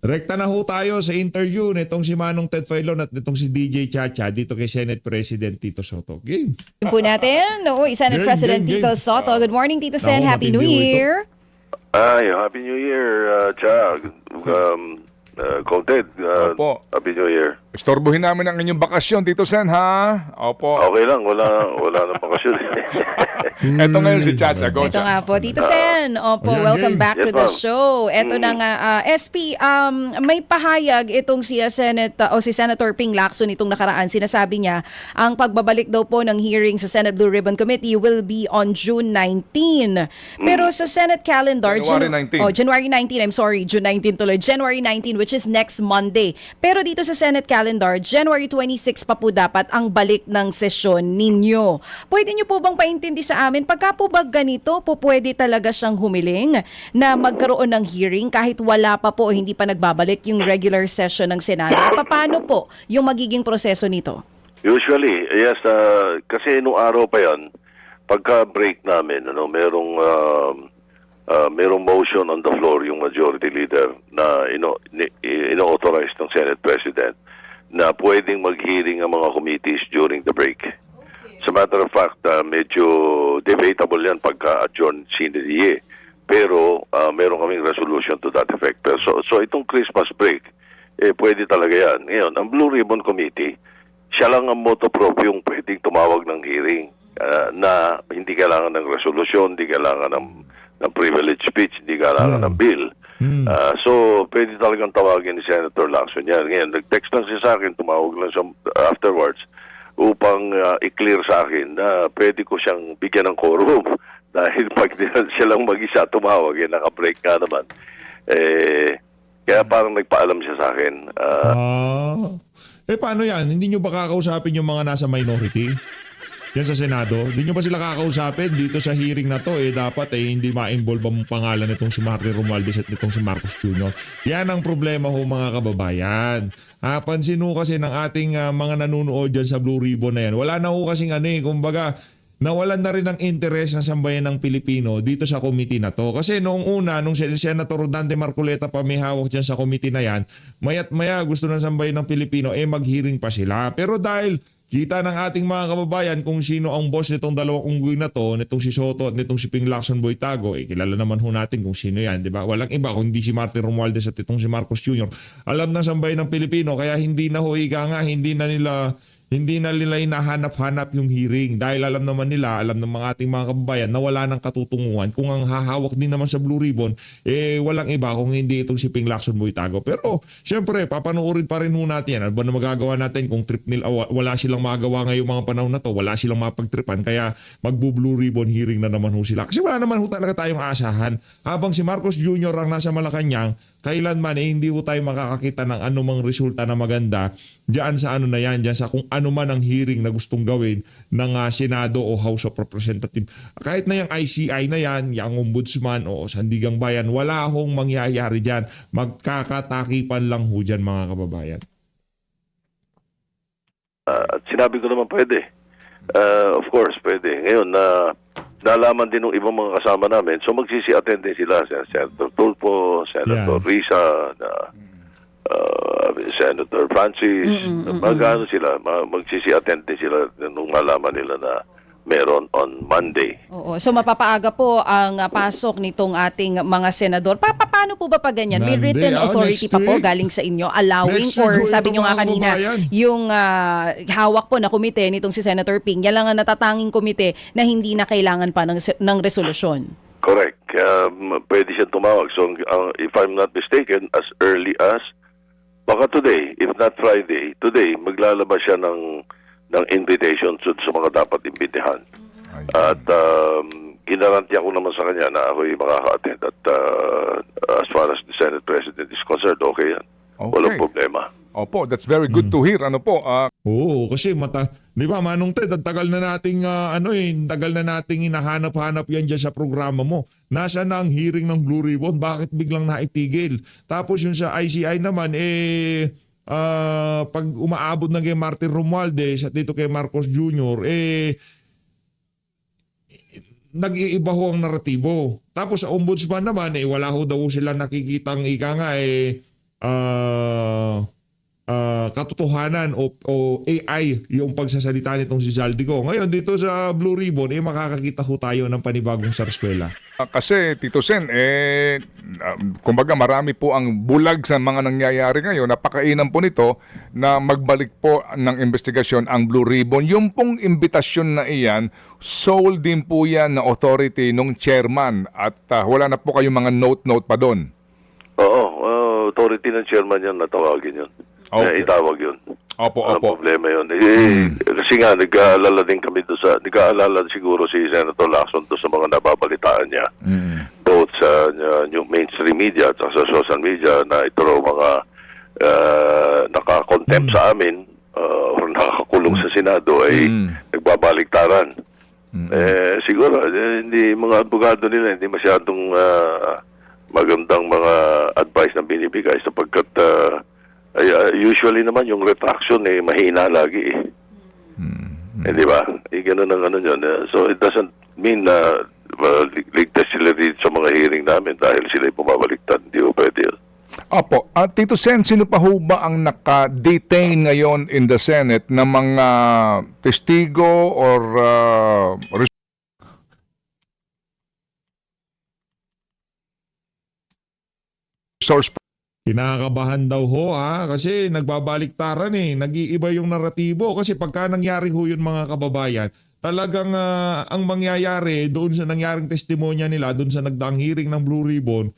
Rekta na ho tayo sa interview nitong si Manong Ted Filon at nitong si DJ Chacha dito kay Senate President Tito Soto. Game. Yun po natin. Senate Game, President game, Tito game. Soto. Good morning, Tito Sen. Naku, Happy New matindi ho ito. Year. Ay, Happy New Year, Cha. Colted, Opo. Happy New Year. Istorbohin namin ang inyong bakasyon, Tito Sen, ha? Opo. Okay lang, wala nang bakasyon. Eto ngayon si Chacha. Go, Ito nga Cha. po, Tito Sen. Opo, Ayan, welcome game. back to Yes, the ma'am. show. Ito na nga, SP, may pahayag itong si si Senator Ping Lacson itong nakaraan. Sinasabi niya, ang pagbabalik daw po ng hearing sa Senate Blue Ribbon Committee will be on June 19. Pero sa Senate calendar, January 19. January 19, I'm sorry, June 19 tuloy. January 19, which is next Monday. Pero dito sa Senate calendar, January 26 pa po dapat ang balik ng sesyon ninyo. Pwede niyo po bang paintindi sa amin, pagka po ba ganito, po pwede talaga siyang humiling na magkaroon ng hearing kahit wala pa po, hindi pa nagbabalik yung regular session ng Senado? Paano po yung magiging proseso nito? Usually, yes, kasi nung araw pa yan, pagka-break namin, merong motion on the floor yung majority leader na ino-authorize ng Senate President na pwedeng mag-hearing ang mga committees during the break. As a matter of fact, medyo debatable yan pagka-adjourn sine die. Pero meron kaming resolution to that effect. So itong Christmas break, pwede talaga yan. Ngayon, ang Blue Ribbon Committee, siya lang ang motu proprio yung pwedeng tumawag ng hearing na hindi kailangan ng resolution, hindi kailangan ng privilege speech, hindi kailangan ng bill. So, pwede talagang tawagin ni Senator Lacson yan. Ngayon, nag-text lang siya sa akin, tumawag lang siya afterwards upang i-clear sa akin na pwede ko siyang bigyan ng quorum dahil pag siya lang mag-isa tumawag, naka-break nga naman. Kaya parang nagpaalam siya sa akin. Paano yan? Hindi nyo ba kakausapin yung mga nasa minority? Yan sa Senado? Hindi nyo ba sila kakausapin dito sa hearing na to? Dapat hindi ma-involve ang pangalan nitong si Martin Romualdez at nitong si Marcos Jr. Yan ang problema ho mga kababayan. Pansin ho kasi ng ating mga nanunood dyan sa Blue Ribbon na yan. Wala na ho kasing kumbaga, nawalan na rin ng interes ng sambayan ng Pilipino dito sa committee na to. Kasi noong una, nung Senator Rodante Marcoleta pa may hawak dyan sa committee na yan, maya't maya gusto ng sambayan ng Pilipino, mag-hearing pa sila. Pero dahil kita ng ating mga kababayan kung sino ang boss nitong dalawang unggoy na to, nitong si Soto at nitong si Ping Lacson Boytago, kilala naman ho natin kung sino yan, di ba? Walang iba kundi si Martin Romualdez at itong si Marcos Jr. Alam ng sambayan ng Pilipino, kaya hindi na ho hindi na nila hinahanap-hanap yung hearing dahil alam naman nila, alam ng mga ating mga kababayan na wala ng katutunguhan. Kung ang hahawak din naman sa Blue Ribbon, walang iba kung hindi itong si Ping Lacson Boytago. Pero syempre, papanoorin pa rin ho natin yan. Ano ba na magagawa natin kung trip nila, wala silang magawa ngayong mga panahon na to, wala silang mapagtripan, kaya magbu-Blue Ribbon hearing na naman ho sila. Kasi wala naman ho talaga tayong asahan. Habang si Marcos Jr. ang nasa Malacanang, kailanman hindi ho tayo makakakita ng anumang resulta na maganda diyan sa na yan, diyan sa kung ano man ang hearing na gustong gawin ng Senado o House of Representatives. Kahit na yung ICI na yan, yung Ombudsman o Sandigang Bayan, wala hong mangyayari diyan. Magkakatakipan lang ho diyan mga kababayan. At sinabi ko naman pwede. Of course, pwede. Ngayon, nalaman din ng ibang mga kasama namin. So magsisi-attend din sila. Senator Tulfo, Senator Risa, Senator Francis. Magano sila, magsisi-attend din sila nung malaman nila na meron on Monday. Oo. So mapapaaga po ang pasok nitong ating mga senador. Paano po ba pag ganyan? May Monday, written authority next pa po week. galing sa inyo allowing Next for, week, sabi nyo nga mga kanina, kababayan. yung hawak po na komite nitong si Senator Ping. Yan lang ang natatanging komite na hindi na kailangan pa ng resolusyon. Correct. Pwede siya tumawag. So if I'm not mistaken, as early as baka today, if not Friday, today maglalabas siya ng invitation sa mga dapat imbitahan. At ginarantiya ko naman sa kanya na ako'y makaka-attend at as far as the Senate President is concerned, okay yan. Walang problema. Opo, that's very good to hear. Ano po? Oo, kasi di ba Manong Ted, ang tagal na nating tagal na nating hinahanap-hanap yan dyan sa programa mo. Nasaan na ang hearing ng Blue Ribbon? Bakit biglang naitigil? Tapos yung sa ICI naman pag umaabot na kay Martin Romualdez at dito kay Marcos Jr., nag-iiba ho ang naratibo. Tapos sa ombudsman naman, wala ho daw sila nakikitang katotohanan o AI yung pagsasalita nitong si Zaldico. Ngayon dito sa Blue Ribbon, makakakita ho tayo ng panibagong sarswela. Kasi Tito Sen, kumbaga marami po ang bulag sa mga nangyayari ngayon. Napakainam po nito na magbalik po ng investigasyon ang Blue Ribbon. Yung pong imbitasyon na iyan, sole din po yan na authority nung chairman at wala na po kayong mga note-note pa doon. Oo, authority ng chairman yan, natawagin yun. Okay. Itawag yun. Opo, Walang opo. problema yun. Kasi nga, nag-aalala din kami doon sa, nag-aalala siguro si Senator Lacson doon sa mga nababalitaan niya. Both sa yung mainstream media at sa social media na ito raw mga nakakontempt sa amin or nakakulong sa Senado ay nagbabaliktaran. Siguro, hindi mga abogado nila, hindi masyadong magandang mga advice na binibigay sapagkat usually naman yung retraction mahina lagi di ba? Ganun ang ano yun. So it doesn't mean na ligtas sila dito sa mga hearing namin dahil sila bumabaliktad. Hindi ko pwede yun. Opo. Tito Sen, sino pa ho ba ang naka-detain ngayon in the Senate na mga testigo or resource? Kinakabahan daw ho kasi nagbabaliktaran nag-iiba yung naratibo kasi pagka nangyari ho yun mga kababayan, talagang ang mangyayari doon sa nangyaring testimonya nila, doon sa nagdaang hearing ng Blue Ribbon,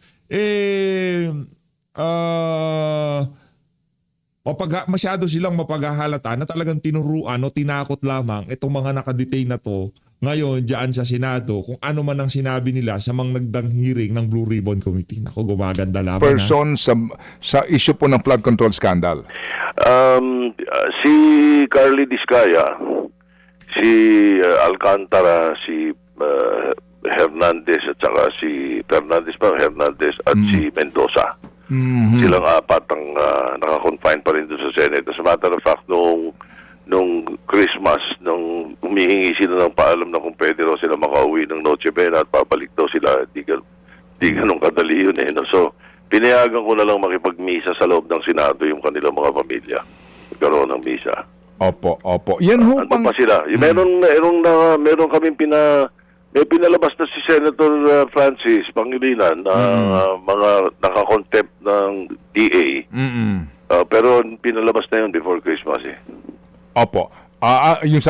masyado silang mapaghahalata na talagang tinuruan o tinakot lamang itong mga nakadetain na to ngayon diyan sa Senado kung ano man ang sinabi nila sa mga nagdang hearing ng Blue Ribbon Committee. Naku, gumaganda lamang. Person sa issue po ng flood control scandal? Si Carly Discaya, si Alcantara, si Hernandez at saka si Hernandez at si Mendoza. Silang apat ang naka-confine pa rin doon sa Senate. As a matter of fact, nung Christmas, nung humihingi sila ng paalam na kung pwede raw sila makauwi ng Noche Buena at babalik daw sila, di ganun kadali yun no? So, pinayagan ko na lang makipagmisa sa loob ng Senado yung kanilang mga pamilya. Magkaroon ng misa. Opo. Yan ho Ano bang... pa sila? Meron kaming may pinalabas na si Senator Francis Pangilinan na mga nakakontempt ng DA. Pero pinalabas na yun before Christmas Opo. Yung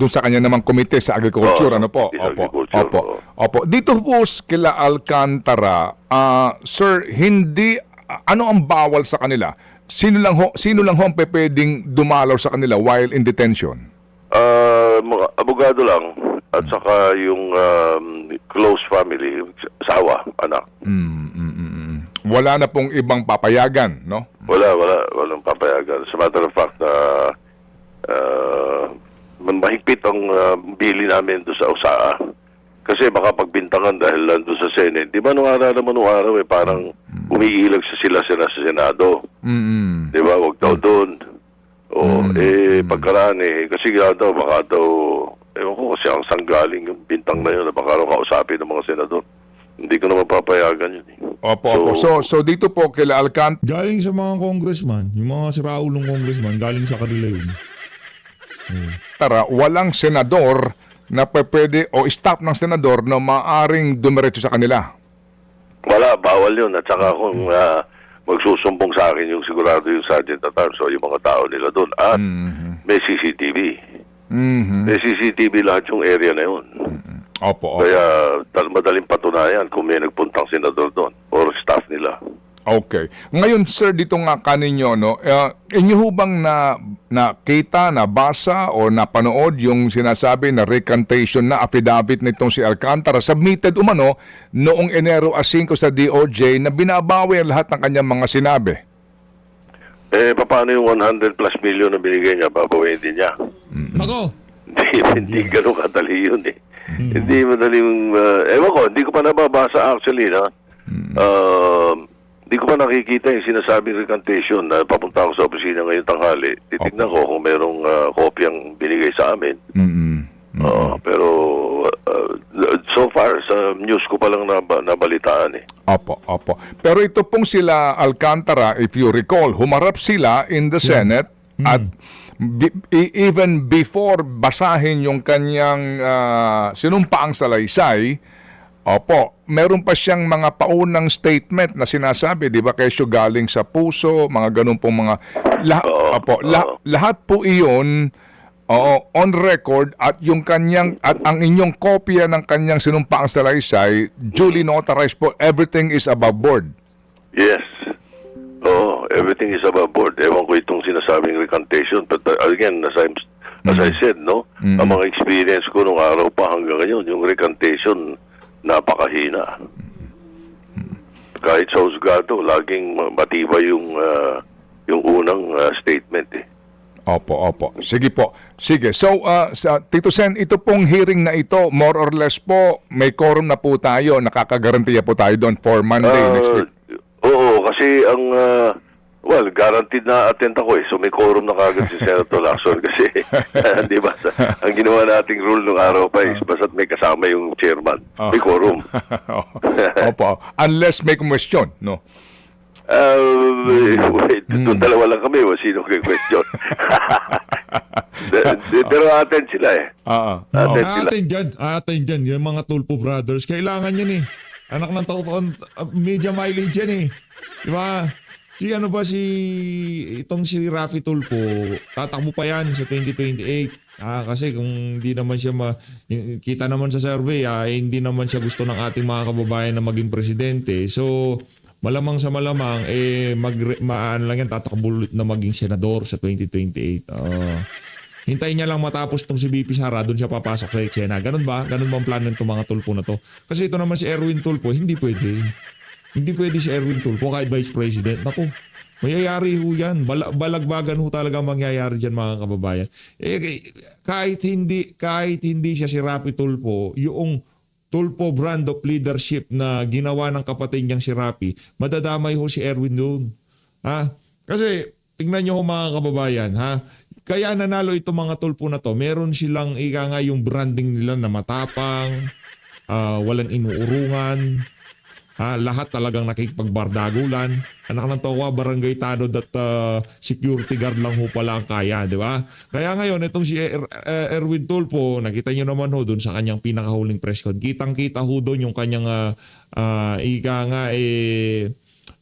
doon sa kanya namang komite sa agriculture, ano po? sa agriculture, Opo. Dito po kila Alcantara, sir, hindi ano ang bawal sa kanila? Sino lang ho ang pwedeng dumalaw sa kanila while in detention? Mga abogado lang at saka yung close family, asawa, anak. Wala na pong ibang papayagan, no? Walang papayagan. As a matter of fact, mahigpit ang bili namin doon sa USAA. Kasi baka pagbintangan dahil lang doon sa Senate. Di ba nung araw parang umiilag sila sa Senado. Di ba? Huwag daw doon. Pagkaraan kasi daw, baka daw, ewan ko kasi ang sanggaling yung bintang na yun, baka raw kausapin ng mga senador. Hindi ko na mapapayagan yun. Opo. So dito po kila Alcantara, Galing sa mga congressman, yung mga siraulong congressman, galing sa kanila yun. walang senador na pwede o staff ng senador na maaring dumiretso sa kanila. Wala, bawal yun. At saka kung magsusumbong sa akin yung sigurado yung Sergeant at Arms o yung mga tao nila doon. At may CCTV. May CCTV lahat yung area na yun. Opo. Kaya madaling patunayan kung may nagpuntang senador doon or staff nila. Okay. Ngayon, sir, dito nga kaninyo, no, inyo ho bang nakita, nabasa, o napanood yung sinasabi na recantation na affidavit nitong si Alcantara, submitted umano noong Enero 5 sa DOJ na binabawi ang lahat ng kanyang mga sinabi? Paano yung 100 plus million na binigay niya, babawain din niya? Nako! Hindi ganun kadali yun Hindi madaling, ewan ko, hindi ko pa nababasa actually hindi ko pa nakikita yung sinasabing recantation na papunta ako sa opisina ngayong tanghali. Titignan ko kung merong kopyang binigay sa amin. Pero so far, sa news ko pa lang nabalitaan eh. Opo, opo. Pero ito pong sila Alcantara, if you recall, humarap sila in the Senate at even before basahin yung kanyang sinumpaang salaysay, opo, meron pa siyang mga paunang statement na sinasabi, di ba, kesyo galing sa puso, mga ganun pong mga... lahat po iyon, on record at yung kanyang at ang inyong kopya ng kanyang sinumpaang salaysay, duly notarized po, everything is above board. Yes. Oo, everything is above board. Ewan ko itong sinasabing recantation. But again, as I said, no, ang mga experience ko nung araw pa hanggang ngayon, yung recantation, napakahina. Kahit sa husgado, laging matibay yung unang statement eh. Opo, opo. Sige po. Sige. So, Tito Sen, ito pong hearing na ito, more or less po, may quorum na po tayo. Nakakagarantiya po tayo doon for Monday next week. Oo, kasi ang, guaranteed na attend ako eh. So may quorum na kagad si Senator Lacson kasi, di ba, ang ginawa nating rule nung araw pa is basta't may kasama yung chairman. May quorum. Opo. Unless may question, no? Wait, doon dalawa lang kami, sino kay question. Pero attend sila eh. Attend dyan. Yung mga Tulpo brothers. Kailangan yan eh. Anak ng taon, media mileage yan eh. Di ba? Itong si Raffy Tulpo, tatakbo pa yan sa 2028. Kasi kung hindi naman siya kita naman sa survey, hindi naman siya gusto ng ating mga kababayan na maging presidente. So, malamang sa malamang, lang yan, tatakbo ulit na maging senador sa 2028. Hintayin niya lang matapos tong si BP Sara, doon siya papasok sa eksena. Ganun ba? Ganun ba ang plano nitong mga Tulpo na to? Kasi ito naman si Erwin Tulpo, hindi pwede. Hindi pwede si Erwin Tulpo kahit Vice President. Naku, mayayari ho yan. Balagbagan ho talaga mangyayari dyan mga kababayan. Kahit hindi siya si Raffy Tulpo, yung Tulpo brand of leadership na ginawa ng kapatid niyang si Raffy, madadamay ho si Erwin doon. Kasi tingnan niyo ho mga kababayan, kaya nanalo itong mga Tulpo na to, meron silang yung branding nila na matapang, walang inuurungan, lahat talagang nakikipagbardagulan. Anak ng tawa, barangay tanod at security guard lang ho pala ang kaya, di ba? Kaya ngayon, itong si Erwin Tulpo, nakita niyo naman ho doon sa kanyang pinakahuling press con. Kitang-kita ho doon yung kanyang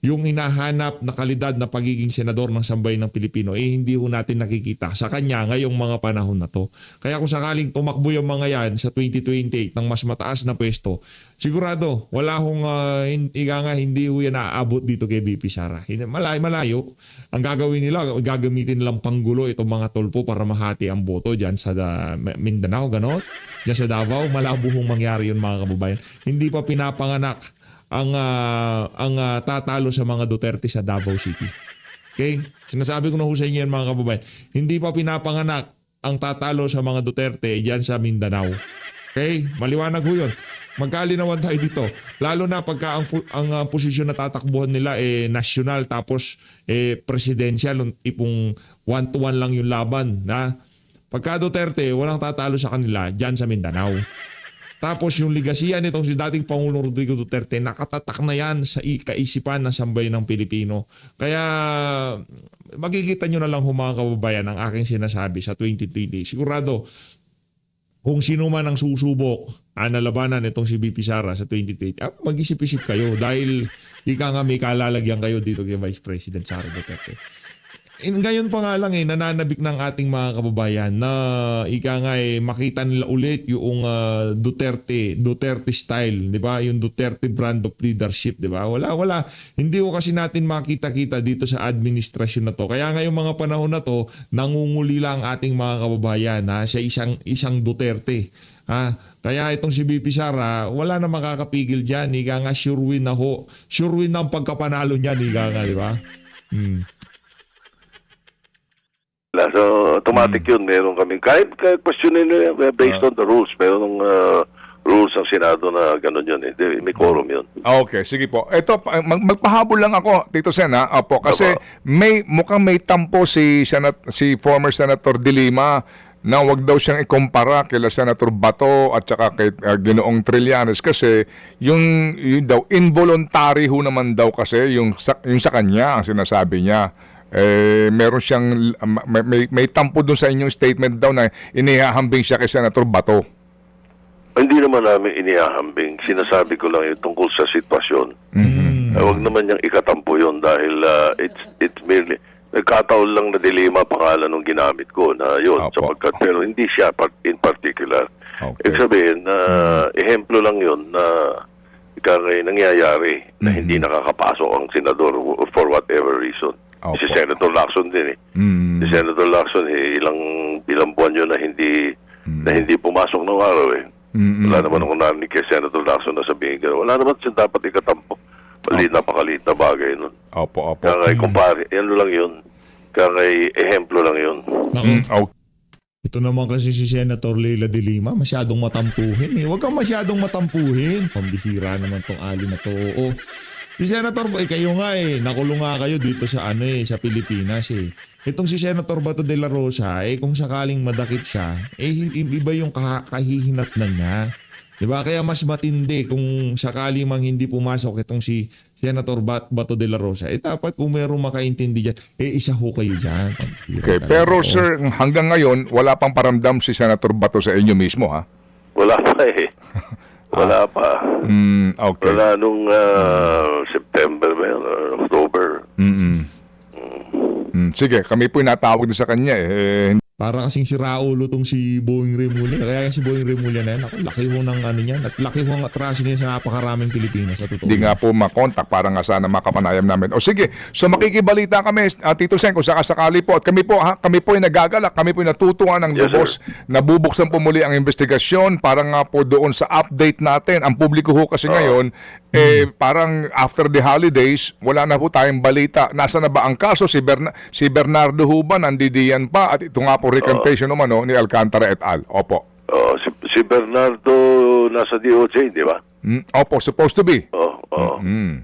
yung hinahanap na kalidad na pagiging senador ng sambayan ng Pilipino, hindi ho natin nakikita sa kanya ngayong mga panahon na to. Kaya kung sakaling tumakbo yung mga yan sa 2028 ng mas mataas na pwesto, sigurado, wala hong hindi ho yan naaabot dito kay BP Sara. Malayo. Ang gagawin nila, gagamitin nilang panggulo itong mga Tulpo para mahati ang boto dyan sa Mindanao, ganon. Dyan sa Davao, malabo hong mangyari yun mga kababayan. Hindi pa pinapanganak ang tatalo sa mga Duterte sa Davao City. Okay? Sinasabi ko na ho sa inyo yan mga kababayan. Hindi pa pinapanganak ang tatalo sa mga Duterte dyan sa Mindanao. Okay? Maliwanag ho yun. Magkalinawan tayo dito. Lalo na pagka ang posisyon na tatakbuhan nila national tapos presidential, tipong 1-1 lang yung laban. Pagka Duterte, walang tatalo sa kanila dyan sa Mindanao. Tapos yung ligasiya nitong si dating Pangulong Rodrigo Duterte, nakatatak na yan sa kaisipan ng sambayan ng Pilipino. Kaya makikita nyo na lang mga kababayan ang aking sinasabi sa 2020. Sigurado, kung sino man ang susubok na labanan itong si BP Sara sa 2020, mag-isip-isip kayo dahil may kalalagyan kayo dito kay Vice President Sara Duterte. Ngayon pa nga lang nananabik ng ating mga kababayan na makita nila ulit yung Duterte style, di ba? Yung Duterte brand of leadership, di ba? Wala. Hindi ko kasi natin makita-kita dito sa administrasyon na to. Kaya ngayong mga panahon na to, nangunguli lang ang ating mga kababayan sa isang Duterte. Kaya itong si BP Sara, wala na makakapigil dyan. Sure win na ho. Sure win na ang pagkapanalo niya, di ba? So, automatic yun. Meron kami. Kahit questionin nyo based on the rules. Meron rules ng Senado na gano'n yun. May quorum yun. Okay, sige po. Ito, magpahabol lang ako, Tito Sen, Opo, kasi mukhang may tampo si former Senator De Lima na wag daw siyang ikumpara kila Senator Bato at saka kay Ginoong Trillanes kasi yung daw involuntary ho naman daw kasi yung sa kanya ang sinasabi niya. Meron siyang may tampo doon sa inyong statement daw na inihahambing siya kay Senator Bato. Hindi naman namin inihahambing. Sinasabi ko lang yung tungkol sa sitwasyon. Huwag naman niyang ikatampo yun dahil it's merely nagkataon lang na dilema pangalan ng ginamit ko na yun. Sapagkat, pero hindi siya in particular. Okay. Ibig sabihin na ehemplo lang yun na nangyayari na hindi nakakapasok ang senador for whatever reason. Si Senator Lacson din Si Senator Lacson ilang buwan yun na hindi pumasok ng araw Wala naman akong narinig kay Senator Lacson na sabihin gano'n. Wala naman siya dapat ikatampo. Napakaliit na bagay nun. Opo. Kaya kumpare, yan lang yun. Kaya ehemplo lang yun. Ito naman kasi si Senator Leila de Lima, masyadong matampuhin Huwag kang masyadong matampuhin. Pambihira naman tong ali na to. Oo. Si Senator, kayo nga nakulong nga kayo dito sa sa Pilipinas Itong si Senator Bato de la Rosa, kung sakaling madakip siya, iba yung kahihinatnan niya. Diba? Kaya mas matindi kung sakali mang hindi pumasok itong si Senator Bato de la Rosa. Dapat kung mayroong makaintindi dyan, isa ho kayo dyan. Okay, pero sir, hanggang ngayon, wala pang paramdam si Senator Bato sa inyo mismo, ha? Wala pa Wala pa. Okay. Wala nung September ba yun, or October. Sige, kami po natawag na sa kanya Para kasing si Raulo tong si Boeing Remulla. Kaya si Boeing Remulla na yan, laki ho ng niyan. At laki ho ang atraso niya sa napakaraming Pilipinas. Hindi nga po makontak para nga sana makapanayam namin. O sige, so makikibalita kami, Tito Sen, kung sakasakali po. At kami po ay nagagalak, kami po ay natutuwa ng lubos na bubuksan po muli ang investigasyon para nga po doon sa update natin. Ang publiko ho kasi ngayon, parang after the holidays, wala na po tayong balita. Nasa na ba ang kaso? Si Bernardo ho ba nandidiyan pa? At ito nga po recantation naman ni Alcantara et al. Opo. Si Bernardo nasa DOJ, di ba? Opo, supposed to be.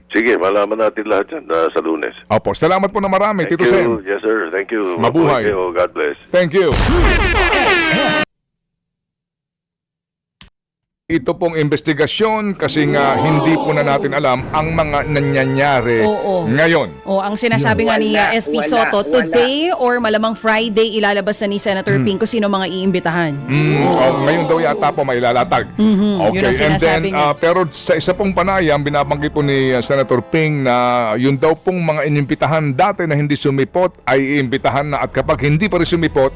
Sige, malaman natin lahat yan sa Lunes. Opo, salamat po na marami, Thank Tito you. Sen. Yes, sir. Thank you. Mabuhay. God bless. Thank you. Ito pong investigasyon kasi nga hindi po na natin alam ang mga nangyayari ngayon. Ang sinasabi nga ni SP Soto, today or malamang Friday ilalabas na ni Senator Ping kung sino mga iimbitahan. Ngayon daw yata po may ilalatag. Yun Okay, ang and then, sinasabi niya. pero sa isa pong panayam, binabanggit po ni Senator Ping na yun daw pong mga inimbitahan dati na hindi sumipot ay iimbitahan na at kapag hindi pa rin sumipot,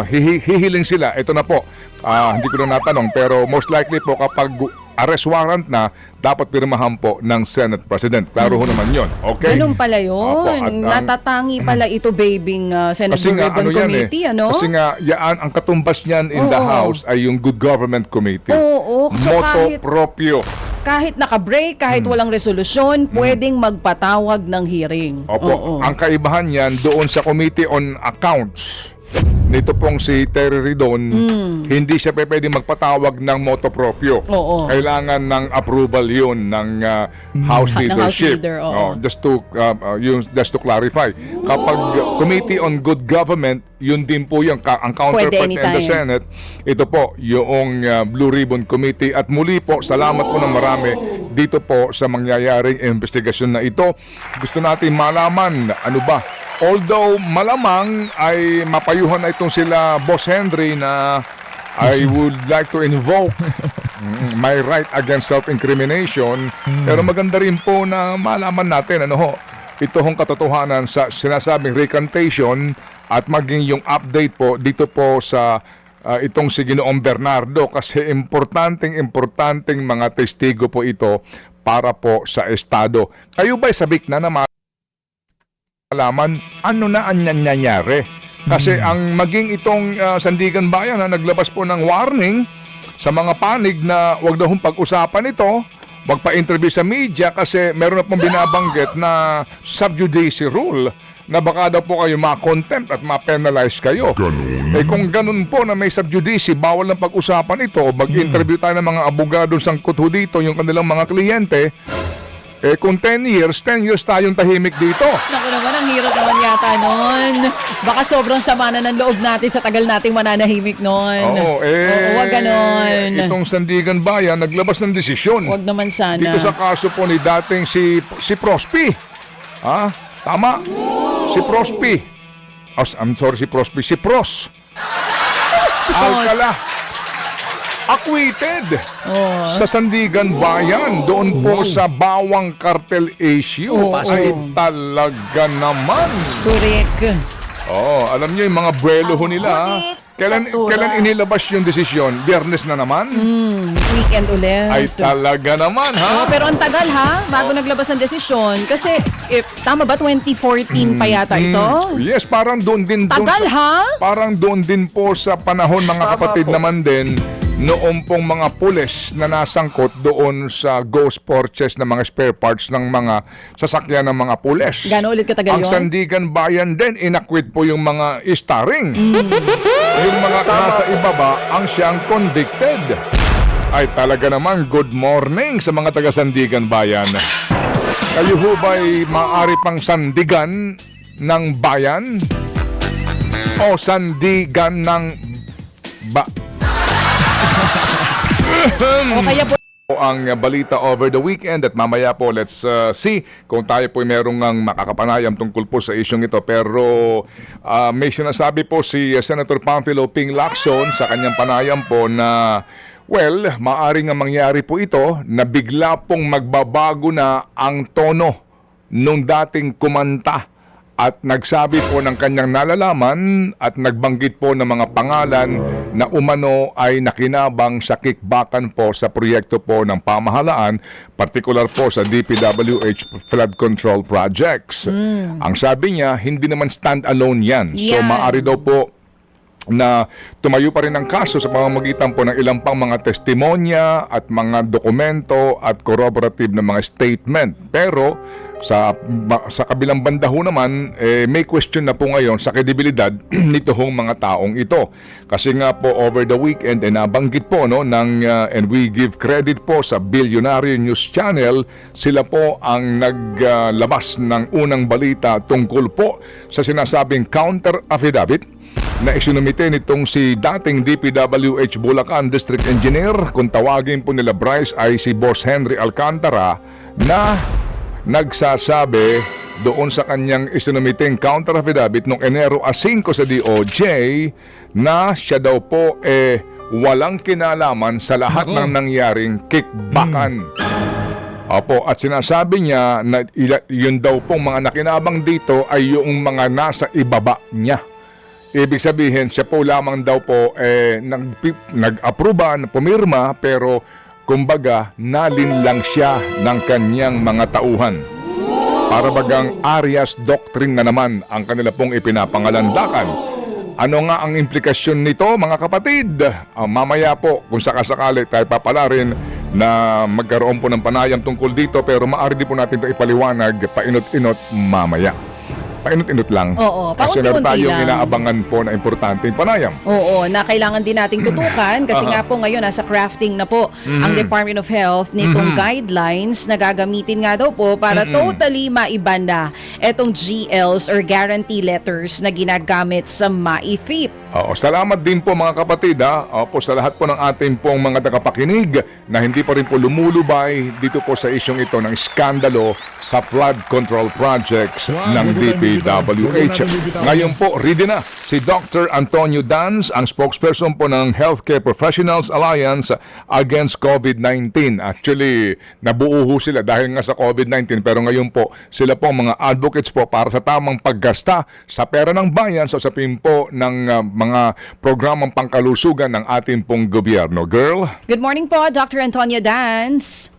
hihiling sila. Ito na po. Hindi ko na natanong pero most likely po kapag arrest warrant na dapat pirmahan po ng Senate President. Klaro ho naman yun. Okay? Ganun pala yun. Opo, at, Natatangi pala ito, babing Senate kasi nga, Ribbon Committee, Kasi nga, ang katumbas niyan in the House ay yung Good Government Committee. Oo. So Moto proprio. kahit naka-break, kahit walang resolusyon, pwedeng magpatawag ng hearing. Opo. Ang kaibahan yan doon sa Committee on Accounts. Nito pong si Terry Ridon, hindi siya pwede magpatawag ng moto proprio. Kailangan ng approval yun ng House leadership. Just to clarify. Kapag Committee on Good Government, yun din po yung ang counterpart in the Senate. Ito po yung Blue Ribbon Committee. At muli po, salamat po ng marami dito po sa mangyayaring investigasyon na ito. Gusto natin malaman, ano ba? Although malamang ay mapayuhan na itong sila Boss Henry na I would like to invoke my right against self-incrimination. Pero maganda rin po na malaman natin ito hong katotohanan sa sinasabing recantation at maging yung update po dito po sa itong si Ginoong Bernardo kasi importanteng mga testigo po ito para po sa Estado. Kayo ba'y sabik na alaman ano na ang nangyayari. Kasi ang maging itong Sandigan Bayan na naglabas po ng warning sa mga panig na wag daw pag-usapan ito, wag pa interview sa media kasi meron na pong binabanggit na sub-judice rule na baka daw po kayo ma-contempt at ma-penalize kayo. Kung ganun po na may sub-judice, bawal ng pag-usapan ito, mag-interview tayo ng mga abogado sangkot ho dito, yung kanilang mga kliyente, Kung 10 years tayong tahimik dito. Naku naman, ang hirap naman yata nun. Baka sobrang sama na ng loob natin sa tagal nating mananahimik nun. Oo, wag ganon. Itong Sandigan Bayan, naglabas ng desisyon. Wag naman sana. Dito sa kaso po ni dating si Prospi. Tama? Si Prospi. I'm sorry, si Prospi. Si Pros. Alcala. Acquitted sa Sandigan Bayan, doon po sa Bawang Cartel issue. Ay talaga naman. Correct. Alam niyo yung mga buwelo ho nila. Kailan inilabas yung desisyon? Biyernes na naman? Weekend ulit. Ay talaga naman, ha? Pero ang tagal ha, bago naglabas ang desisyon. Kasi, tama ba, 2014 pa yata ito? Yes, parang doon din. Tagal ha? Parang doon din po sa panahon, mga kapatid naman din, noong pong mga pulis na nasangkot doon sa ghost purchase ng mga spare parts ng mga sasakyan ng mga pulis. Gano'n ulit katagal Ang yun? Sandigan Bayan din, inakwit po yung mga starring. Yung mga nasa ibaba ang siyang convicted. Ay talaga naman, good morning sa mga taga Sandigan Bayan. Kayo ho ba'y maaari pang sandigan ng bayan? O sandigan ng O kaya po, ang balita over the weekend at mamaya po let's see kung tayo po merong ang makakapanayam tungkol po sa isyong ito. Pero may sinasabi po si Senator Pamphilo Ping Lacson sa kanyang panayam po na maaari nga mangyari po ito na bigla pong magbabago na ang tono nung dating kumanta. At nagsabi po ng kanyang nalalaman at nagbanggit po ng mga pangalan na umano ay nakinabang sa kickbackan po sa proyekto po ng pamahalaan, partikular po sa DPWH flood control projects. Ang sabi niya, hindi naman stand-alone yan. So maaari daw po na tumayo pa rin ang kaso sa pamamagitan po ng ilang pang mga testimonya at mga dokumento at corroborative na mga statement. Pero sa kabilang banda ho naman, may question na po ngayon sa kredibilidad nito hong mga taong ito. Kasi nga po over the weekend, nabanggit po and we give credit po sa Billionaire News Channel, sila po ang naglabas ng unang balita tungkol po sa sinasabing counter affidavit na isinumite nitong si dating DPWH Bulacan District Engineer, kung tawagin po nila Bryce, ay si Boss Henry Alcantara, na nagsasabi doon sa kanyang isinumiting counter affidavit noong Enero 5 sa DOJ na siya daw po walang kinalaman sa lahat ng nangyaring kickbackan. Opo, at sinasabi niya na yun daw pong mga nakinabang dito ay yung mga nasa ibaba niya. Ibig sabihin, siya po lamang daw po nag-aproba, pumirma, pero kumbaga nalinlang siya ng kanyang mga tauhan. Para bagang Arias Doctrine na naman ang kanila pong ipinapangalandakan. Ano nga ang implikasyon nito, mga kapatid? Mamaya po, kung sakasakali tayo papalarin na magkaroon po ng panayam tungkol dito, pero maaari din po natin ito ipaliwanag painot-inot mamaya. Painot-inot lang. Oo, kasi meron paunti-unti tayong lang. inaabangan po na importanteng panayam. Oo, na kailangan din nating tutukan kasi nga po ngayon nasa crafting na po ang Department of Health nitong guidelines na gagamitin nga daw po para totally maiba na etong GLs or guarantee letters na ginagamit sa MAIFIP. Oo, salamat din po mga kapatid Opo, sa lahat po ng ating pong mga tagapakinig na hindi pa rin po lumulubay dito po sa isyong ito ng skandalo sa flood control projects ng DPWH. Ngayon po, ready na si Dr. Antonio Dans, ang spokesperson po ng Healthcare Professionals Alliance Against COVID-19. Actually, nabuo ho sila dahil nga sa COVID-19, pero ngayon po, sila po mga advocates po para sa tamang paggasta sa pera ng bayan sa usapin po ng mga programang pangkalusugan ng ating pong gobyerno. Girl? Good morning po, Dr. Antonio Dans.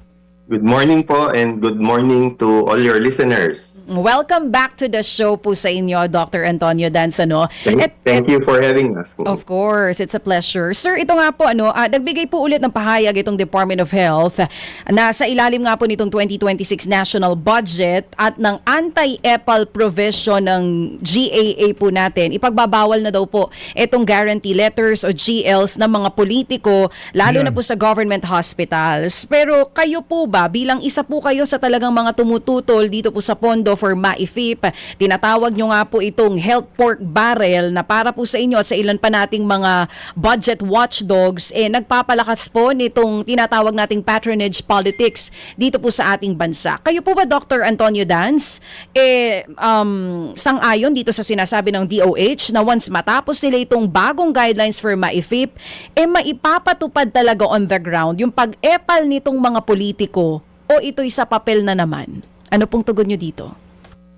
Good morning po and good morning to all your listeners. Welcome back to the show po sa inyo, Dr. Antonio Dans. Thank you for having us. Of course, it's a pleasure. Sir, ito nga po, nagbigay po ulit ng pahayag itong Department of Health na sa ilalim nga po nitong 2026 National Budget at ng anti-EPAL provision ng GAA po natin, ipagbabawal na daw po itong guarantee letters o GLs ng mga politiko, lalo na po sa government hospitals. Pero kayo po ba, ba, bilang isa po kayo sa talagang mga tumututol dito po sa pondo for MAIFIP, tinatawag nyo nga po itong health pork barrel na para po sa inyo at sa ilan pa nating mga budget watchdogs, nagpapalakas po nitong tinatawag nating patronage politics dito po sa ating bansa. Kayo po ba, Dr. Antonio Dans, sang-ayon dito sa sinasabi ng DOH na once matapos nila itong bagong guidelines for MAIFIP, maipapatupad talaga on the ground yung pag-epal nitong mga politiko o ito'y sa papel na naman? Ano pong tugon nyo dito?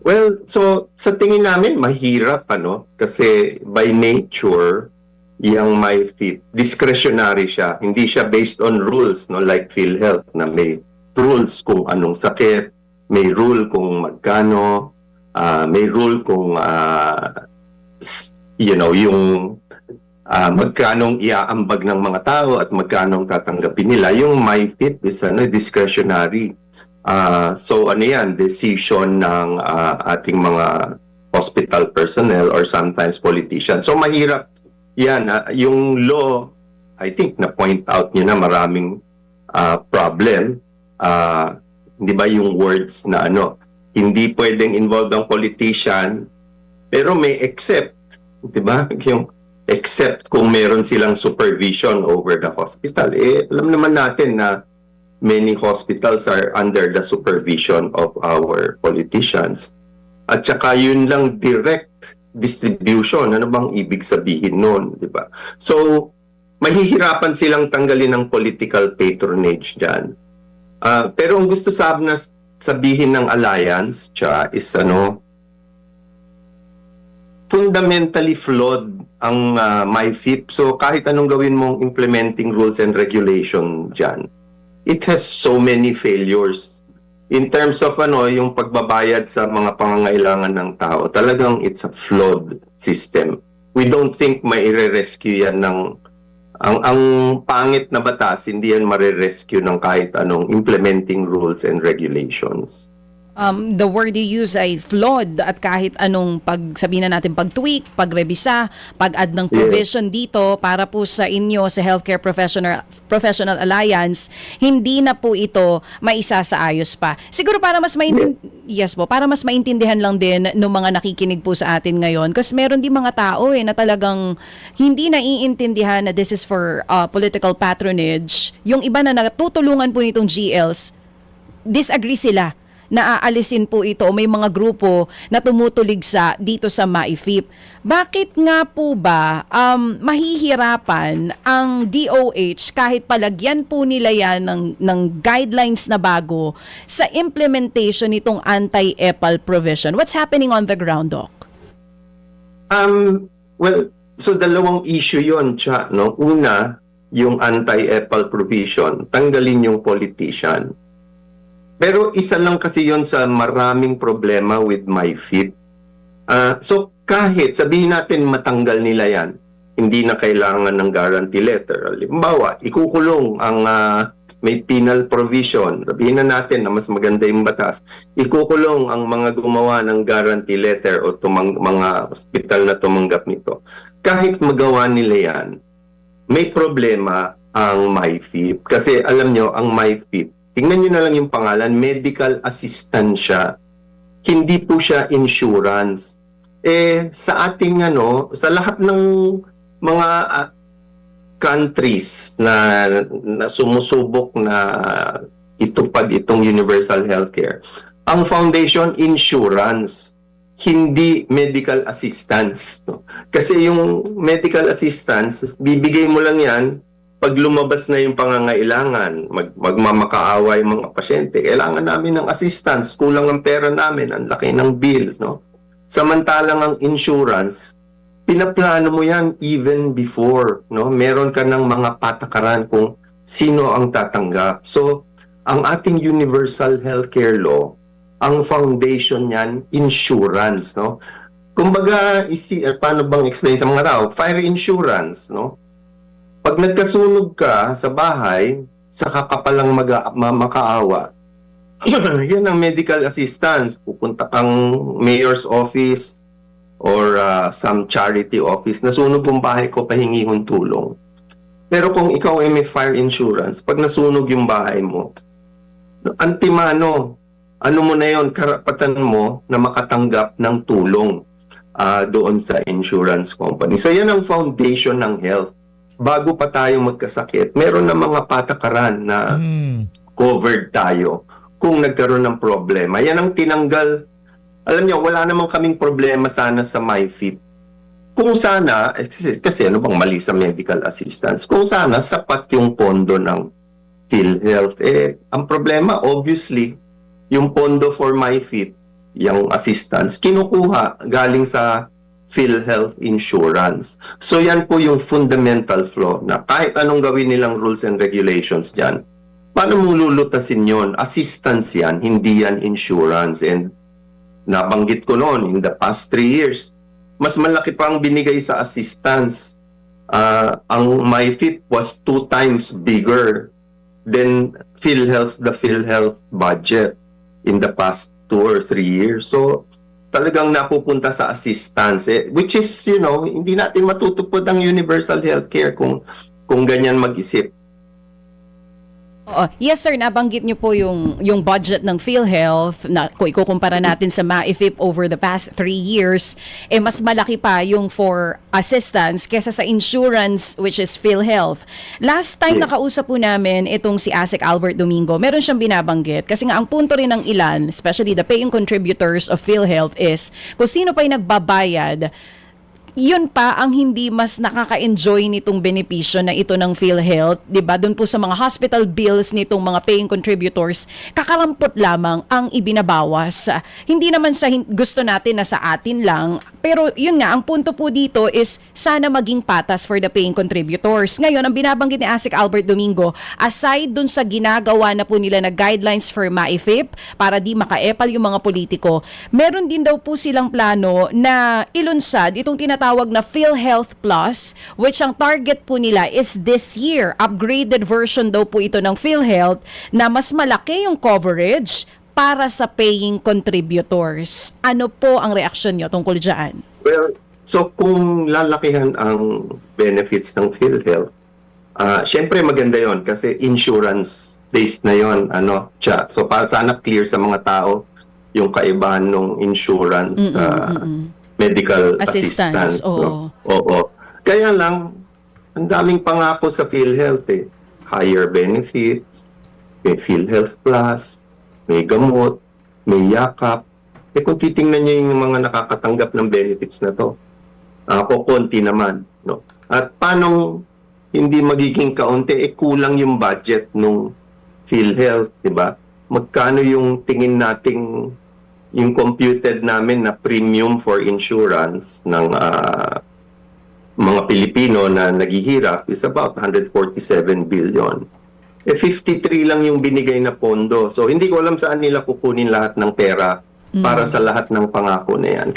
Well, so sa tingin namin mahirap kasi by nature yung MyFit discretionary siya. Hindi siya based on rules like PhilHealth na may rules kung anong sakit, may rule kung magkano, may rule kung yung magkanong iaambag ng mga tao at magkanong tatanggapin nila. Yung MyFit is discretionary. So yan, decision ng ating mga hospital personnel or sometimes politicians. So mahirap yan. Yung law, I think na-point out niya na maraming problem. Di ba yung words na hindi pwedeng involved ang politician, pero may except, di ba? Yung except kung meron silang supervision over the hospital. Alam naman natin na many hospitals are under the supervision of our politicians. At saka yun lang direct distribution. Ano bang ibig sabihin nun, di ba? So, mahihirapan silang tanggalin ng political patronage dyan. Pero ang gusto sabihin ng alliance is fundamentally flawed ang MyFIP. So kahit anong gawin mong implementing rules and regulation dyan, it has so many failures. In terms of yung pagbabayad sa mga pangangailangan ng tao, talagang it's a flawed system. We don't think mai-rescue yan ang pangit na batas, hindi yan marirescue ng kahit anong implementing rules and regulations. The word you use ay flawed at kahit anong sabihin na natin pag-tweak, pag-rebisa, pag-add ng provision dito para po sa inyo sa Healthcare Professional Alliance, hindi na po ito maisasaayos pa. Siguro para mas para mas maintindihan lang din ng mga nakikinig po sa atin ngayon, kasi meron din mga tao na talagang hindi naiintindihan na this is for political patronage. Yung iba na natutulungan po nitong GLs, disagree sila na aalisin po ito o may mga grupo na tumutuligsa dito sa MAIFIP. Bakit nga po ba mahihirapan ang DOH kahit palagyan po nila yan ng guidelines na bago sa implementation nitong anti-EPAL provision? What's happening on the ground, Doc? Well, so dalawang issue yon, no? Una, yung anti-EPAL provision, tanggalin yung politician. Pero isa lang kasi yon sa maraming problema with MyFIP. So kahit sabihin natin matanggal nila yan, hindi na kailangan ng guarantee letter. Halimbawa, ikukulong ang may penal provision. Sabihin na natin na mas maganda yung batas. Ikukulong ang mga gumawa ng guarantee letter o mga hospital na tumanggap nito. Kahit magawa nila yan, may problema ang MyFIP. Kasi alam nyo, ang MyFIP, tingnan nyo na lang yung pangalan, medical assistant siya. Hindi po siya insurance. Sa ating sa lahat ng mga countries na sumusubok na itupad itong universal healthcare, ang foundation insurance, hindi medical assistance. Kasi yung medical assistance, bibigay mo lang yan pag lumabas na yung pangangailangan, magmamakaawa yung mga pasyente, kailangan namin ng assistance, kulang ang pera namin, ang laki ng bill, no? Samantalang ang insurance, pinaplano mo yan even before, no? Meron ka ng mga patakaran kung sino ang tatanggap. So, ang ating universal healthcare law, ang foundation niyan, insurance, no? Kumbaga, paano bang explain sa mga tao? Fire insurance, no? Pag nagkasunog ka sa bahay, saka ka palang makaawa. Yan ang medical assistance. Pupunta kang mayor's office or some charity office. Nasunog yung bahay ko, pahingi kong tulong. Pero kung ikaw ay may fire insurance, pag nasunog yung bahay mo, Antimano, ano mo na yon, karapatan mo na makatanggap ng tulong doon sa insurance company. So yan ang foundation ng health. Bago pa tayo magkasakit, meron na mga patakaran na covered tayo kung nagkaroon ng problema. Yan ang tinanggal. Alam niyo, wala namang kaming problema sana sa MyFit. Kung sana, kasi ano bang mali sa medical assistance, kung sana sapat yung pondo ng PhilHealth, ang problema, obviously, yung pondo for MyFit, yung assistance, kinukuha galing sa PhilHealth insurance. So yan po yung fundamental flaw na kahit anong gawin nilang rules and regulations dyan, paano mong lulutasin yun? Assistance yan, hindi yan insurance. And nabanggit ko noon, in the past 3 years, mas malaki pa ang binigay sa assistance. Ang MyFit was 2 times bigger than the PhilHealth budget in the past 2 or 3 years. So, talagang napupunta sa assistance, which is, hindi natin matutupod ang universal healthcare kung ganyan mag-isip. Oo. Yes sir, nabanggit niyo po yung budget ng PhilHealth na kung ikukumpara natin sa MAIFIP over the past 3 years, mas malaki pa yung for assistance kesa sa insurance which is PhilHealth. Last time nakausap po namin itong si ASEC Albert Domingo, meron siyang binabanggit kasi nga ang punto rin ng ilan, especially the paying contributors of PhilHealth is kung sino pa yung nagbabayad, yun pa ang hindi mas nakaka-enjoy nitong benepisyo na ito ng PhilHealth, 'di ba? Doon po sa mga hospital bills nitong mga paying contributors, kakarampot lamang ang ibinabawas. Hindi naman sa gusto natin na sa atin lang, pero yun nga, ang punto po dito is sana maging patas for the paying contributors. Ngayon, ang binabanggit ni ASEC Albert Domingo, aside dun sa ginagawa na po nila na guidelines for MAIFIP para di makaepal yung mga politiko, meron din daw po silang plano na ilunsad itong tinatawag na PhilHealth Plus, which ang target po nila is this year. Upgraded version daw po ito ng PhilHealth na mas malaki yung coverage para sa paying contributors. Ano po ang reaksyon nyo tungkol dyan? Well, so kung lalakihan ang benefits ng PhilHealth, syempre maganda yon kasi insurance-based na yon. So para sana clear sa mga tao yung kaibahan ng insurance medical assistance. Oo. Kaya lang, ang daming pangako sa PhilHealth Higher benefits, may PhilHealth Plus, may gamot, may yakap. Kung titingnan niyo yung mga nakakatanggap ng benefits na to, konti naman. No? At paano hindi magiging kaunti? Kulang yung budget ng PhilHealth, di ba? Magkano yung tingin nating yung computed namin na premium for insurance ng mga Pilipino na naghihirap is about 147 billion. 53 lang yung binigay na pondo. So, hindi ko alam saan nila kukunin lahat ng pera para sa lahat ng pangako na yan.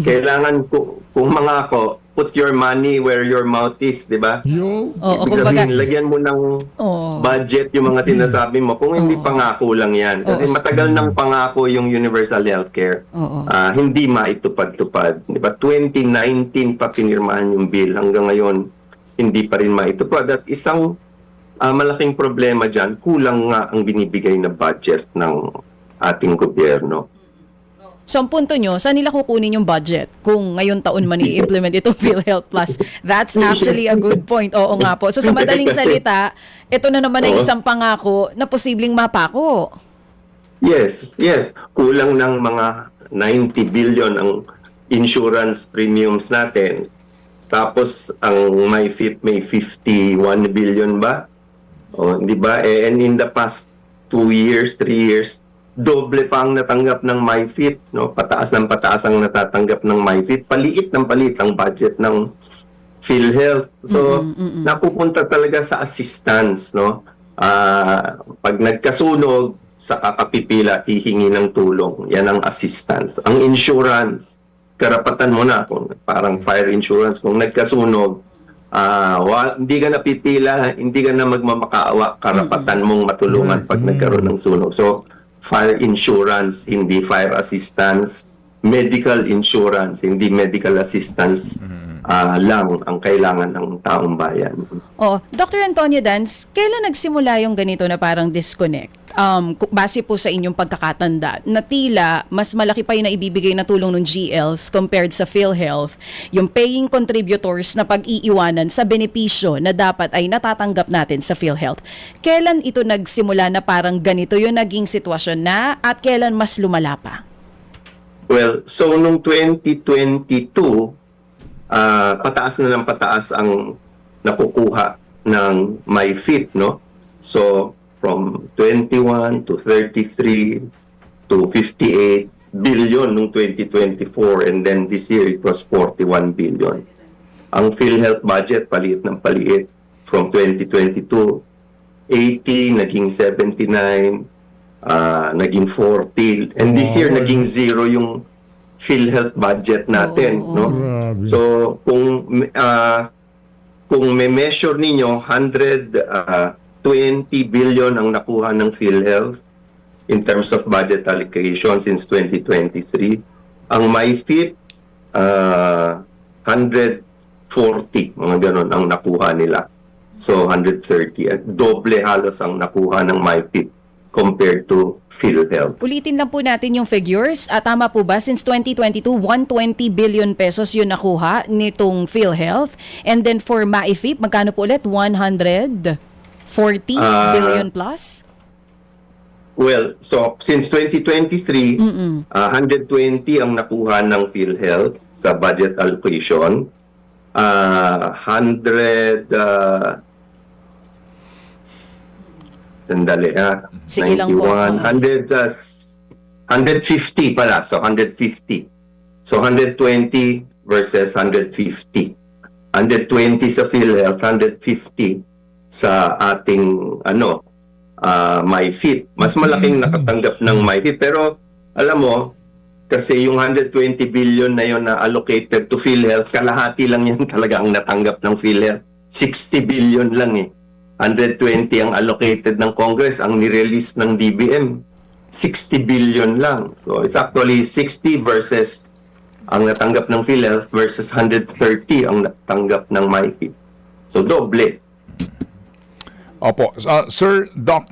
Kailangan kung mangako, put your money where your mouth is, di ba? Ibig sabihin, lagyan mo ng budget yung mga sinasabi mo. Kung hindi pangako lang yan. Kasi matagal ng pangako yung universal healthcare. Hindi maitupad-tupad. Di ba? 2019 pa pinirmahan yung bill. Hanggang ngayon, hindi pa rin maitupad. At isang malaking problema dyan, kulang nga ang binibigay na budget ng ating gobyerno. So ang punto nyo, saan nila kukunin yung budget kung ngayon taon man i-implement itong PhilHealth Plus? That's actually a good point. Oo nga po. So sa madaling salita, ito na naman ay isang pangako na posibleng mapako. Yes. Kulang ng mga 90 billion ang insurance premiums natin. Tapos ang MyFit may 51 billion ba? Di ba? And in the past 2 years, 3 years, doble pa ang natanggap ng MyFit, no? Pataas ng pataas ang natatanggap ng MyFit. Paliit ng paliit ang budget ng PhilHealth. So, napupunta talaga sa assistance, no? Pag nagkasunog, sa kakapipila, hihingi ng tulong. Yan ang assistance. Ang insurance, karapatan mo na, kung parang fire insurance, kung nagkasunog, hindi ka na pipila, hindi ka na magmamakaawa, karapatan mong matulungan pag nagkaroon ng sunog. So, fire insurance, hindi fire assistance, medical insurance, hindi medical assistance lang ang kailangan ng taong bayan. Dr. Antonio Dans, kailan nagsimula yung ganito na parang disconnect? base po sa inyong pagkakatanda, na tila mas malaki pa yung naibibigay na tulong ng GLs compared sa PhilHealth, yung paying contributors na pag-iiwanan sa benepisyo na dapat ay natatanggap natin sa PhilHealth. Kailan ito nagsimula na parang ganito yung naging sitwasyon na at kailan mas lumala pa? Well, so nung 2022, pataas na ng pataas ang nakukuha ng MyFit, no? So, from 21 to 33 to 58 billion nung 2024, and then this year it was 41 billion. Ang PhilHealth budget, paliit ng paliit, from 2022, 80, naging 79, naging 40, and this year naging zero yung PhilHealth budget natin, no? Grabe. So kung may measure ninyo 120 billion ang nakuha ng PhilHealth in terms of budget allocation since 2023, ang MyFit 140, mga ganon ang nakuha nila. So 130, at doble halos ang nakuha ng MyFit compared to PhilHealth. Ulitin lang po natin yung figures. Tama po ba? Since 2022, 120 billion pesos yun nakuha nitong PhilHealth. And then for MyFit, magkano po ulit? 140 billion plus? Well, so since 2023, 120 ang nakuha ng PhilHealth sa budget allocation. Sige lang po. 150 pala. So 150. So 120 versus 150. 120 sa PhilHealth, 150 sa ating MyFit. Mas malaking nakatanggap ng MyFit. Pero alam mo, kasi yung 120 billion na yon na allocated to PhilHealth, kalahati lang yan talaga ang natanggap ng PhilHealth. 60 billion lang eh. 120 ang allocated ng Congress, ang nirelease ng DBM, 60 billion lang. So it's actually 60 versus ang natanggap ng PhilHealth versus 130 ang natanggap ng MyFit. So doble. Opo. Sir, Doc,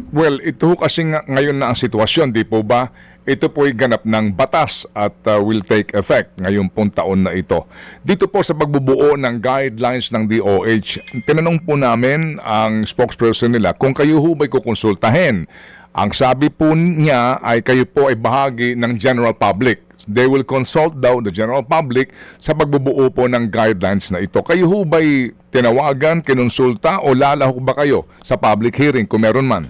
well, ito kasi ngayon na ang sitwasyon, di po ba? Ito po'y ganap ng batas at will take effect ngayong pong taon na ito. Dito po sa pagbubuo ng guidelines ng DOH, tinanong po namin ang spokesperson nila kung kayo ho ba'y kukonsultahin. Ang sabi po niya ay kayo po ay bahagi ng general public. They will consult daw the general public sa pagbubuo po ng guidelines na ito. Kayo ho ba'y tinawagan, kinonsulta o lalahok ba kayo sa public hearing kung meron man?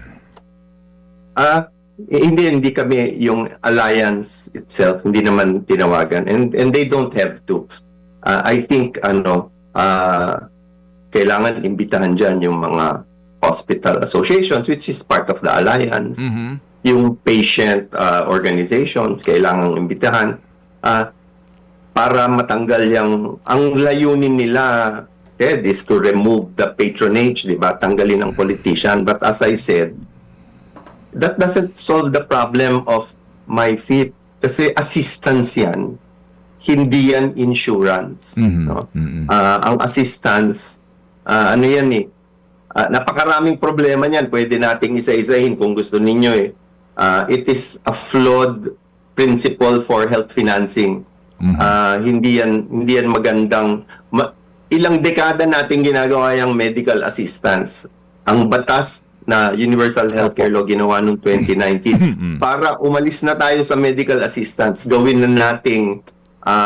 Hindi kami yung alliance itself, hindi naman tinawagan, and they don't have to. I think kailangan imbitahan diyan yung mga hospital associations which is part of the alliance. Yung patient organizations kailangan imbitahan para matanggal ang layunin nila is to remove the patronage, di ba? Tanggalin ang politician, but as I said, that doesn't solve the problem of MyFit kasi assistance yan, hindi yan insurance. No? Ang assistance, napakaraming problema niyan, pwede nating isa-isahin kung gusto ninyo eh. It is a flawed principle for health financing. Hindi yan magandang, ilang dekada natin ginagawa yung medical assistance. Ang batas na Universal Healthcare Law ginawa noong 2019 para umalis na tayo sa medical assistance, gawin na nating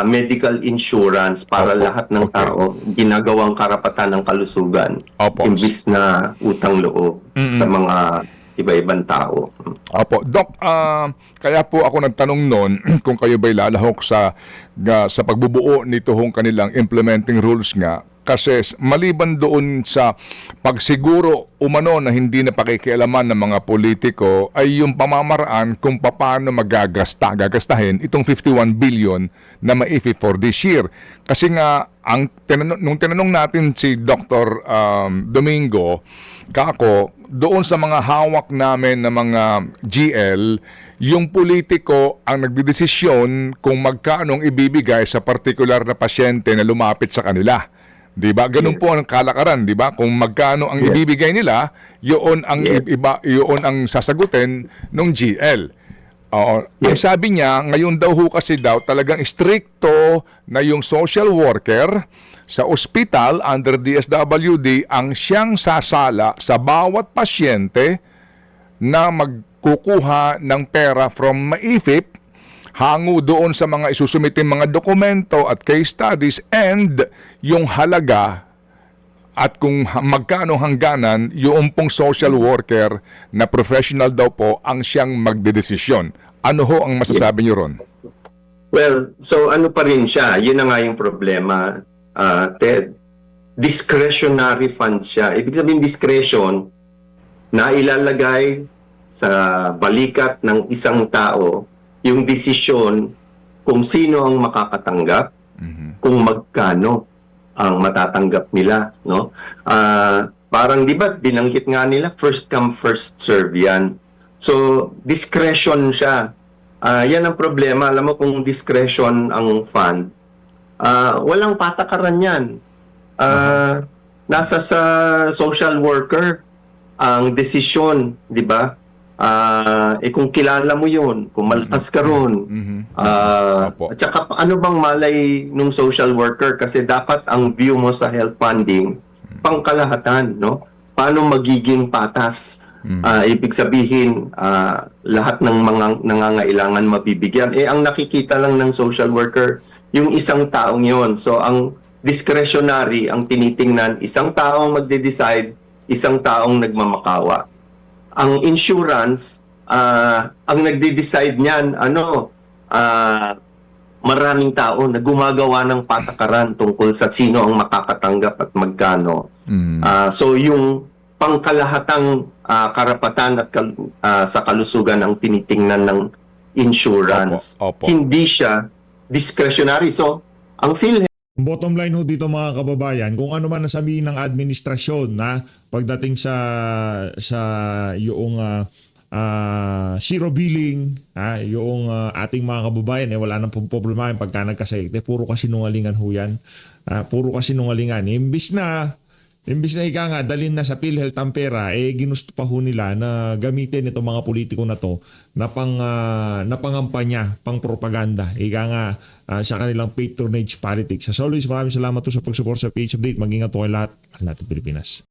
medical insurance para lahat ng tao, ginagawang karapatan ng kalusugan imbis na utang loob sa mga iba-ibang tao. Opo. Doc, kaya po ako nagtanong noon kung kayo ba'y lalahok sa pagbubuo nito hong kanilang implementing rules nga. Kasi maliban doon sa pagsiguro umano na hindi na pakikialaman ng mga politiko ay yung pamamaraan kung paano gagastahin itong 51 billion na maifi for this year. Kasi nga, nung tinanong natin si Dr. Domingo, kako, doon sa mga hawak namin na mga GL, yung politiko ang nagdidesisyon kung magkano ibibigay sa partikular na pasyente na lumapit sa kanila. 'Di ba? Ganun po ang kalakaran, 'di ba? Kung magkano ang ibibigay nila, yun ang iba, yun ang sasagutin ng GL. Oo. Ang sabi niya, ngayon daw ho kasi daw talagang stricto na yung social worker sa ospital under DSWD ang siyang sasala sa bawat pasyente na magkukuha ng pera from MAIFIP hango doon sa mga isusumiting mga dokumento at case studies and yung halaga at kung magkano hangganan, yung pong social worker na professional daw po ang siyang magdedesisyon. Ano ho ang masasabi niyo ron? Well, so ano pa rin siya? Yun na nga yung problema, Ted. Discretionary fund siya. Ibig sabihin discretion na ilalagay sa balikat ng isang tao yung desisyon kung sino ang makakatanggap, kung magkano ang matatanggap nila, no? Parang 'di ba binanggit nga nila first come first serve 'yan. So discretion siya. Yan ang problema. Alam mo kung discretion ang fund, walang patakaran 'yan. Nasa sa social worker ang desisyon, 'di ba? Kung kilala mo 'yun, kung malakas ka ron. Opo. At saka ano bang malay nung social worker kasi dapat ang view mo sa health funding pangkalahatan, no? Paano magiging patas? Ibig sabihin lahat ng mga nangangailangan mabibigyan. Ang nakikita lang ng social worker yung isang taong 'yon. So ang discretionary ang tinitingnan, isang taong magde-decide, isang taong nagmamakawa. Ang insurance, ang nagde-decide niyan, maraming tao na gumagawa ng patakaran tungkol sa sino ang makakatanggap at magkano. So yung pangkalahatang karapatan at sa kalusugan ang tinitingnan ng insurance. Opo. Hindi siya discretionary. So ang PhilHealth Bottom line ho dito mga kababayan, kung ano man nasabihin ng administrasyon na pagdating sa yung zero billing, yung ating mga kababayan wala nang problema pagka nagkasakit. Puro kasinungalingan ho yan. Puro kasinungalingan. Imbis na ika nga, dalhin na sa PhilHealth ang pera, ginusto pa ho nila na gamitin itong mga politiko na to na pangampanya, pang propaganda. Ika nga sa kanilang patronage politics. As always, maraming salamat po sa pagsupport sa PH Update. Mag-ingat po kayo lahat. Ang lahat ng Pilipinas.